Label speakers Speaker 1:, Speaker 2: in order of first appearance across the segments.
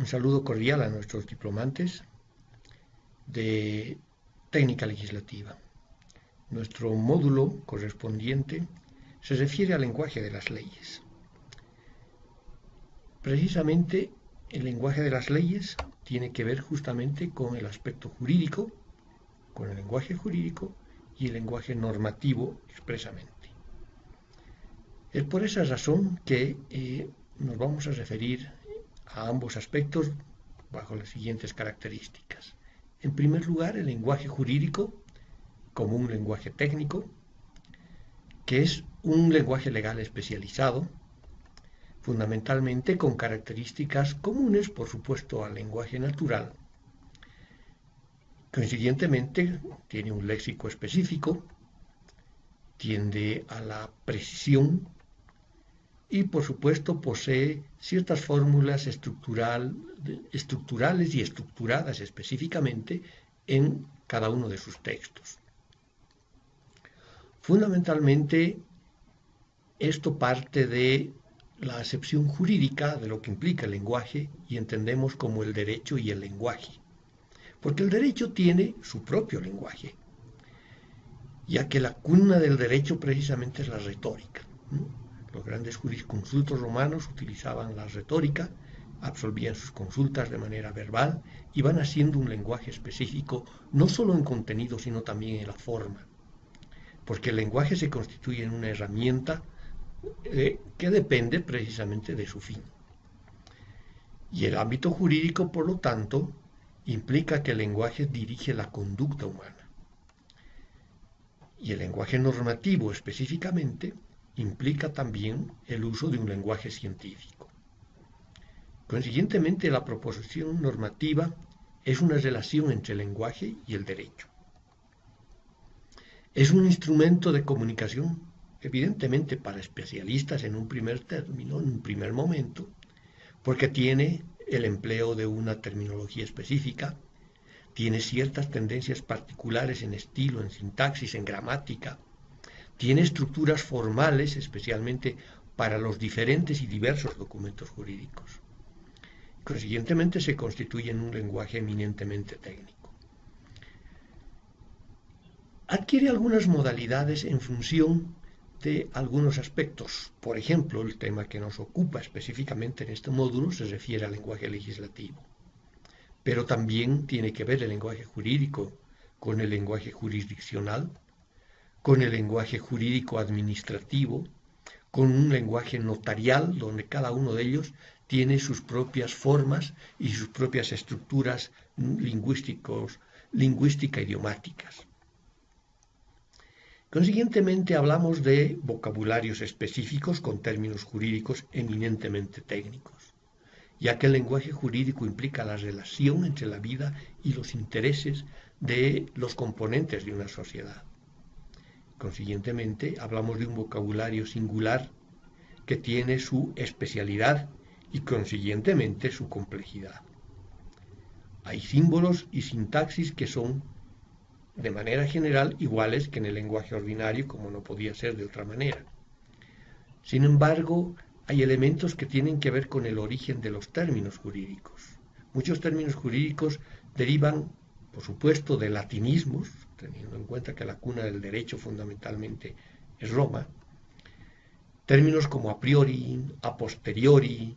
Speaker 1: Un saludo cordial a nuestros diplomantes de técnica legislativa. Nuestro módulo correspondiente se refiere al lenguaje de las leyes. Precisamente el lenguaje de las leyes tiene que ver justamente con el aspecto jurídico, con el lenguaje jurídico y el lenguaje normativo expresamente. Es por esa razón que nos vamos a referir a ambos aspectos bajo las siguientes características. En primer lugar, el lenguaje jurídico como un lenguaje técnico, que es un lenguaje legal especializado, fundamentalmente con características comunes, por supuesto, al lenguaje natural. Consiguientemente, tiene un léxico específico, tiende a la precisión y, por supuesto, posee ciertas fórmulas estructurales y estructuradas específicamente en cada uno de sus textos. Fundamentalmente, esto parte de la acepción jurídica de lo que implica el lenguaje y entendemos como el derecho y el lenguaje. Porque el derecho tiene su propio lenguaje, ya que la cuna del derecho precisamente es la retórica. Los grandes jurisconsultos romanos utilizaban la retórica, absolvían sus consultas de manera verbal y van haciendo un lenguaje específico, no solo en contenido, sino también en la forma. Porque el lenguaje se constituye en una herramienta que depende precisamente de su fin. Y el ámbito jurídico, por lo tanto, implica que el lenguaje dirige la conducta humana. Y el lenguaje normativo específicamente implica también el uso de un lenguaje científico. Consiguientemente, la proposición normativa es una relación entre el lenguaje y el derecho. Es un instrumento de comunicación, evidentemente para especialistas en un primer término, en un primer momento, porque tiene el empleo de una terminología específica, tiene ciertas tendencias particulares en estilo, en sintaxis, en gramática, tiene estructuras formales, especialmente para los diferentes y diversos documentos jurídicos. Consiguientemente se constituye en un lenguaje eminentemente técnico. Adquiere algunas modalidades en función de algunos aspectos. Por ejemplo, el tema que nos ocupa específicamente en este módulo se refiere al lenguaje legislativo. Pero también tiene que ver el lenguaje jurídico con el lenguaje jurisdiccional, con el lenguaje jurídico administrativo, con un lenguaje notarial, donde cada uno de ellos tiene sus propias formas y sus propias estructuras lingüística-idiomáticas. Consiguientemente, hablamos de vocabularios específicos con términos jurídicos eminentemente técnicos, ya que el lenguaje jurídico implica la relación entre la vida y los intereses de los componentes de una sociedad. Consiguientemente, hablamos de un vocabulario singular que tiene su especialidad y, consiguientemente, su complejidad. Hay símbolos y sintaxis que son, de manera general, iguales que en el lenguaje ordinario, como no podía ser de otra manera. Sin embargo, hay elementos que tienen que ver con el origen de los términos jurídicos. Muchos términos jurídicos derivan, por supuesto, de latinismos, teniendo en cuenta que la cuna del derecho fundamentalmente es Roma. Términos como a priori, a posteriori,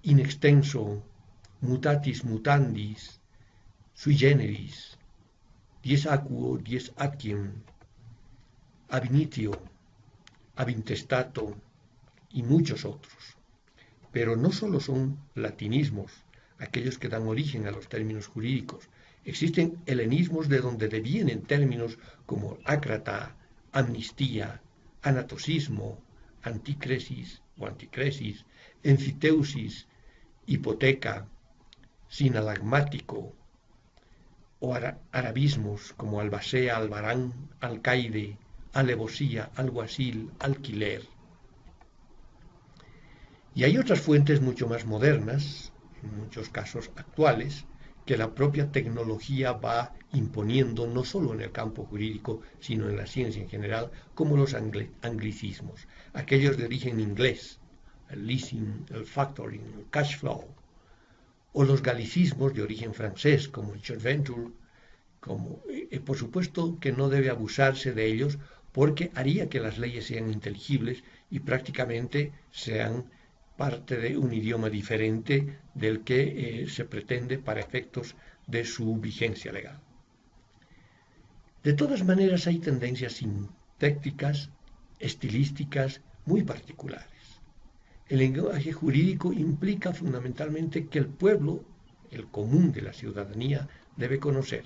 Speaker 1: in extenso, mutatis mutandis, sui generis, dies aquo, dies aciem, ab initio, ab intestato y muchos otros. Pero no solo son latinismos aquellos que dan origen a los términos jurídicos. Existen helenismos de donde devienen términos como ácrata, amnistía, anatosismo, anticresis o anticresis, enfiteusis, hipoteca, sinalagmático, o arabismos como albacea, albarán, alcaide, alevosía, alguacil, alquiler. Y hay otras fuentes mucho más modernas, en muchos casos actuales, que la propia tecnología va imponiendo no solo en el campo jurídico, sino en la ciencia en general, como los anglicismos, aquellos de origen inglés, el leasing, el factoring, el cash flow, o los galicismos de origen francés, como el joint venture, por supuesto que no debe abusarse de ellos porque haría que las leyes sean inteligibles y prácticamente sean parte de un idioma diferente del que se pretende para efectos de su vigencia legal. De todas maneras, hay tendencias sintácticas, estilísticas muy particulares. El lenguaje jurídico implica fundamentalmente que el pueblo, el común de la ciudadanía, debe conocer,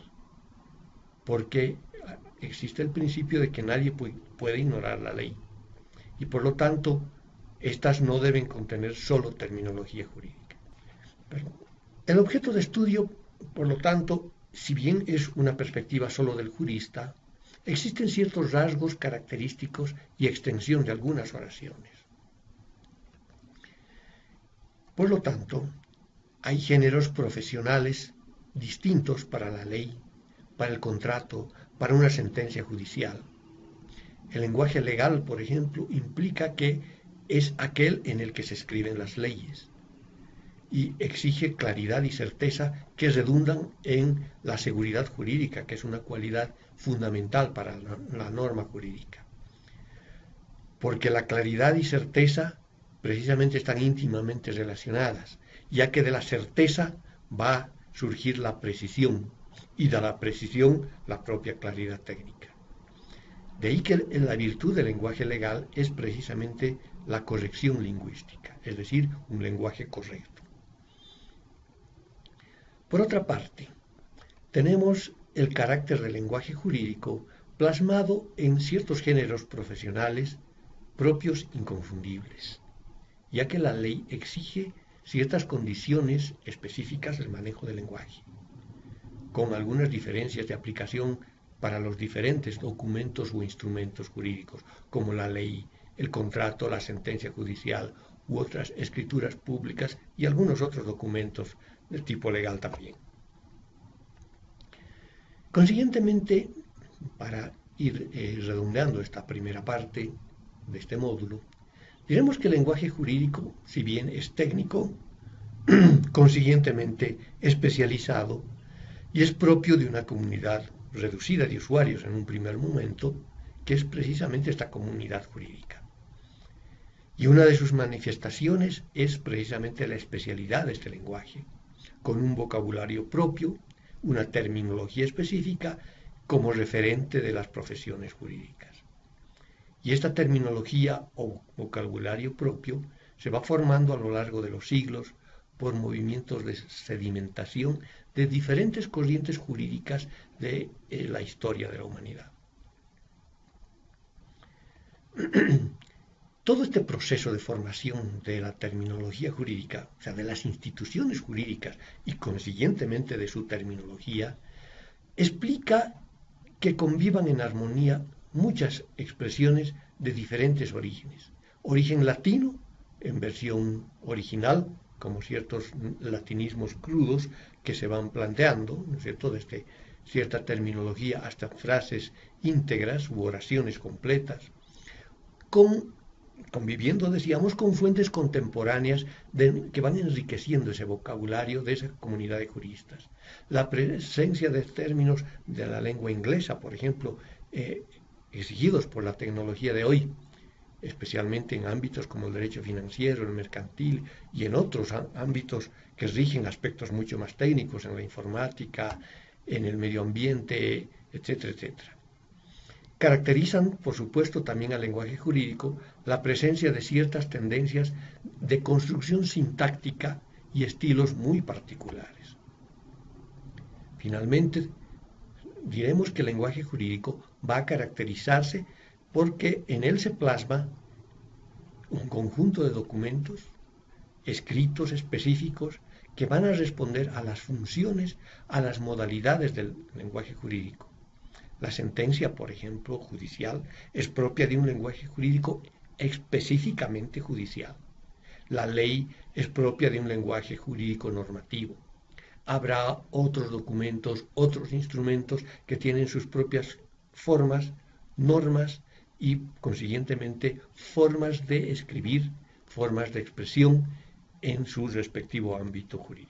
Speaker 1: porque existe el principio de que nadie puede ignorar la ley, y por lo tanto, estas no deben contener solo terminología jurídica. El objeto de estudio, por lo tanto, si bien es una perspectiva solo del jurista, existen ciertos rasgos característicos y extensión de algunas oraciones. Por lo tanto, hay géneros profesionales distintos para la ley, para el contrato, para una sentencia judicial. El lenguaje legal, por ejemplo, implica que es aquel en el que se escriben las leyes y exige claridad y certeza que redundan en la seguridad jurídica, que es una cualidad fundamental para la norma jurídica. Porque la claridad y certeza precisamente están íntimamente relacionadas, ya que de la certeza va a surgir la precisión y de la precisión la propia claridad técnica. De ahí que la virtud del lenguaje legal es precisamente la corrección lingüística, es decir, un lenguaje correcto. Por otra parte, tenemos el carácter del lenguaje jurídico plasmado en ciertos géneros profesionales propios inconfundibles, ya que la ley exige ciertas condiciones específicas del manejo del lenguaje, con algunas diferencias de aplicación para los diferentes documentos o instrumentos jurídicos, como la ley, el contrato, la sentencia judicial u otras escrituras públicas y algunos otros documentos de tipo legal también. Consiguientemente, para ir redondeando esta primera parte de este módulo, diremos que el lenguaje jurídico, si bien es técnico, consiguientemente especializado y es propio de una comunidad reducida de usuarios en un primer momento, que es precisamente esta comunidad jurídica. Y una de sus manifestaciones es precisamente la especialidad de este lenguaje, con un vocabulario propio, una terminología específica como referente de las profesiones jurídicas. Y esta terminología o vocabulario propio se va formando a lo largo de los siglos por movimientos de sedimentación de diferentes corrientes jurídicas de la historia de la humanidad. Todo este proceso de formación de la terminología jurídica, o sea, de las instituciones jurídicas y consiguientemente de su terminología, explica que convivan en armonía muchas expresiones de diferentes orígenes. Origen latino, en versión original, como ciertos latinismos crudos que se van planteando, ¿no es cierto?, desde cierta terminología hasta frases íntegras u oraciones completas, conviviendo, decíamos, con fuentes contemporáneas que van enriqueciendo ese vocabulario de esa comunidad de juristas. La presencia de términos de la lengua inglesa, por ejemplo, exigidos por la tecnología de hoy, especialmente en ámbitos como el derecho financiero, el mercantil y en otros ámbitos que rigen aspectos mucho más técnicos, en la informática, en el medio ambiente, etcétera, etcétera. Caracterizan, por supuesto, también al lenguaje jurídico la presencia de ciertas tendencias de construcción sintáctica y estilos muy particulares. Finalmente, diremos que el lenguaje jurídico va a caracterizarse porque en él se plasma un conjunto de documentos escritos específicos que van a responder a las funciones, a las modalidades del lenguaje jurídico. La sentencia, por ejemplo, judicial, es propia de un lenguaje jurídico específicamente judicial. La ley es propia de un lenguaje jurídico normativo. Habrá otros documentos, otros instrumentos que tienen sus propias formas, normas y, consiguientemente, formas de escribir, formas de expresión en su respectivo ámbito jurídico.